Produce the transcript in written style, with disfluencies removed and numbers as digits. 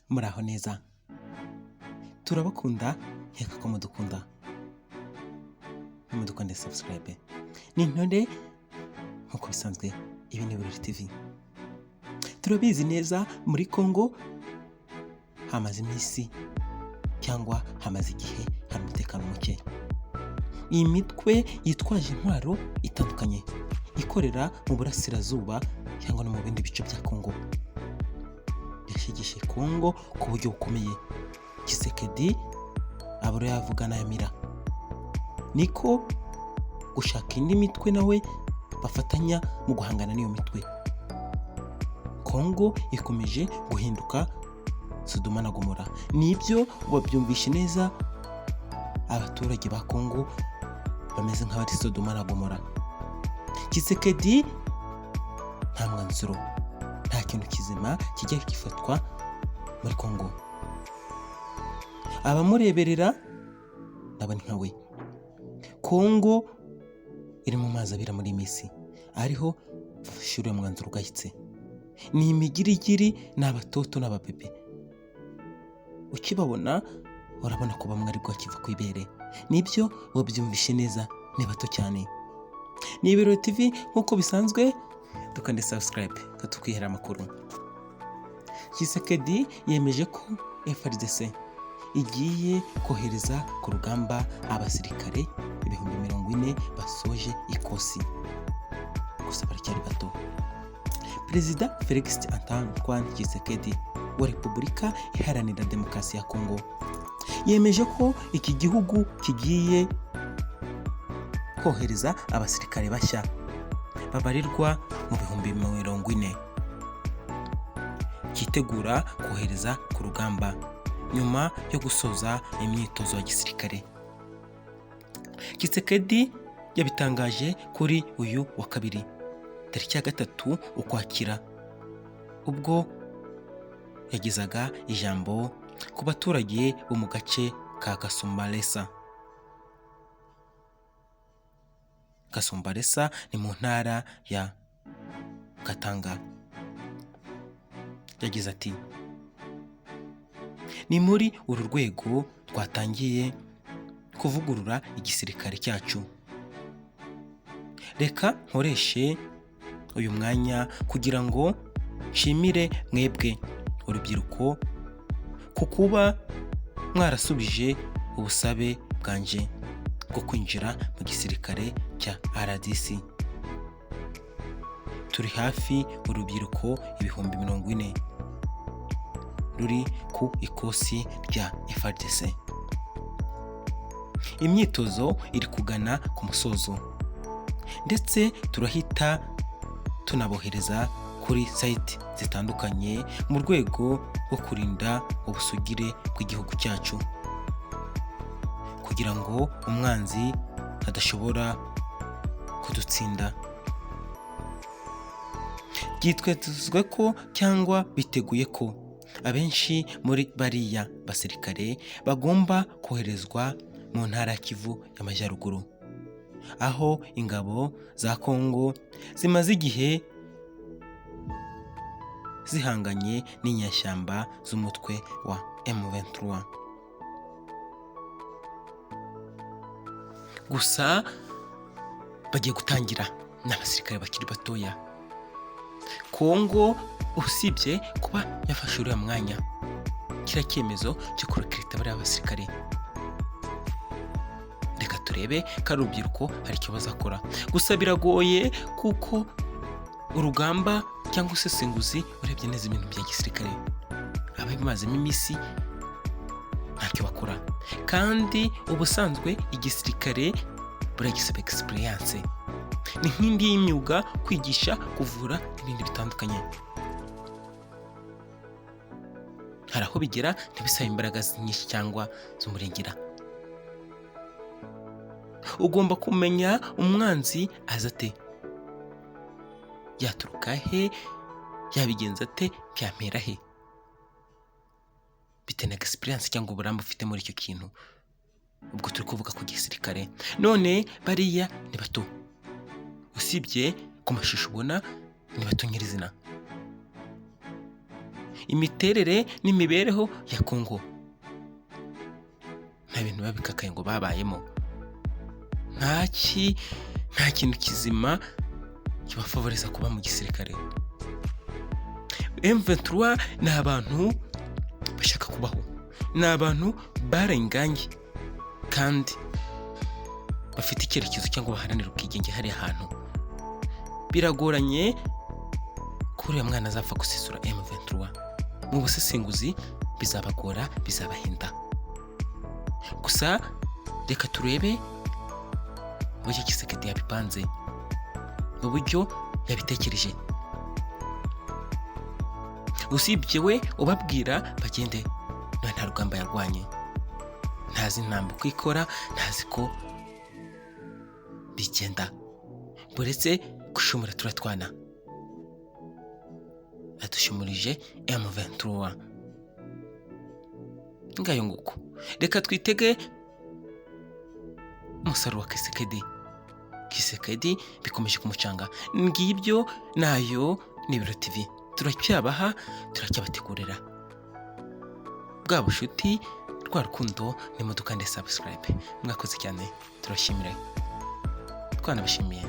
muraho neza, turabakunda nkeka ko mudukunda, nimudukande subscribe. Ni Intore nk'uko bisanzwe, ibi ni Bururi TV. Turabizi neza muri Congo hamaze iminsi cyangwa hamaze igihe hari umutekano muke. Iyi mitwe yitwaje intwaro itandukanye ikorera mu burasirazuba cyangwa no mu bindi bice bya Congo yashigishe Congo ku buryo bukomeye. Tshisekedi abura yavugana Yamira niko gushaka indi mitwe nawe bafatanya mu guhangana n'iyo mitwe. Congo ikomeje guhinduka Sodoma na Gomora. Nibyo babyumvishe neza, abaturage ba Congo bameze nk'abari Sodoma na Gomora. Tshisekedi nta mwanzuro, nta kintu kizima kijya gifatwa muri Congo. Abamureberera nabo ni nkawe. Congo iri mu mazi abira muri misi, ariho bafashe umwanzuro ugahitse. Ni imigirigiri, ni abatoto n'ababebe. Ukibabona urabona ko bamwe ari kiva ku ibere. Nibyo babyumvishe neza, ni bato cyane. Ni Bururi TV nk'uko bisanzwe, dukande subscribe katukihera amakuru. Tshisekedi yemeje ko FARDC igiye kohereza ku rugamba abasirikare 40,000 basoje ikosi. Gusa baracyari bato. Perezida Felix Antoine Tshisekedi wa Repubulika Iharanira Demokarasi ya Congo yemeje ko iki gihugu kigiye kohereza abasirikare bashya babarirwa mu 40,000 kitegura kohereza ku rugamba nyuma yo gusoza imyitozo ya gisirikare. Tshisekedi yabitangaje kuri uyu wa kabiri, tariki ya 3 Ukwakira, ubwo yagezaga ijambo ku baturage bo mu gace ka Kasumbalesa. Kasumbalesa ni mu ntara ya Katanga. Yagize ati: ni muri uru rwego twatangiye kuvugurura igisirikare cyacu. Reka nkoreshe uyu mwanya kugira ngo nshimire mwebwe urubyiruko ku kuba mwarasubije ubusabe bwanje bwo kwinjira mu gisirikare cya RDC. Turi hafi urubyiruko 40,000 ruri ku ikosi rya FARDC. Imyitozo iri kugana ku musozo, ndetse turahita tunabohereza kuri site zitandukanye mu rwego rwo kurinda ubusugire bw'igihugu cyacu, kugira ngo umwanzi adashobora kudutsinda. Byitezwe ko cyangwa biteguye ko abenshi muri bariya basirikare bagomba koherezwa mu ntara ya Kivu y'Amajyaruguru, aho ingabo za Congo zimaze igihe zihanganye n'inyeshyamba z'umutwe wa M23. Gusa bagiye gutangira n'abasirikare bakiri batoya. Congo usibye kuba yafashe uriya mwanya, kiriya cyemezo cyo kurekrita bariya basirikare, reka turebe ko ari urubyiruko hari icyo bazakora. Gusa biragoye kuko urugamba cyangwa usesenguzi urebye neza ibintu bya gisirikare ababimazemo iminsi ntacyo bakora, kandi ubusanzwe igisirikare buragisaba experience. Ni nk'indi y'imyuga, kwigisha, kuvura n'ibindi bitandukanye. Hari aho bigera ntibisaba imbaraga nyinshi cyangwa z'umurengera. Ugomba kumenya umwanzi aza ate, yaturuka he, yabigenza ate, byampera he. Bitewe na experience cyangwa uburambe ufite muri icyo kintu. Ubwo turi kuvuga ku gisirikare. None bariya ni bato, usibye ku mashusho ubona ni bato nyirizina. imiterere n'imibereho ya Kongo. Nta bintu biba bikakaye ngo babayemo, nta kintu kizima kibafavoriza kuba mu gisirikare. M23 ni abantu bashaka kubaho, ni abantu barenganye kandi bafite icyerekezo cyangwa baharanira ubwigenge. Hari ahantu biragoranye ko uriya mwana azapfa gusisura M23. Mu busesenguzi bizabagora, bizabahinda. Gusa reka turebe uburyo Tshisekedi yabipanze, uburyo yabitekereje. Usibye we ubabwira bagende, nta rugamba yarwanye, ntazi intambwe uko ikora, ntazi ko bigenda, buretse gushumura turatwana. Adushumurije M23 ngayo nguko. Reka twitege umusaruro wa Tshisekedi bikomeje kumucanga. Ngibyo nayo ni Ibiro TV, turacyabaha, turacyabategurira bwa bushuti, rwa rukundo. Nimudukande subscribe. Mwakoze cyane, turashimira, twanabashimiye.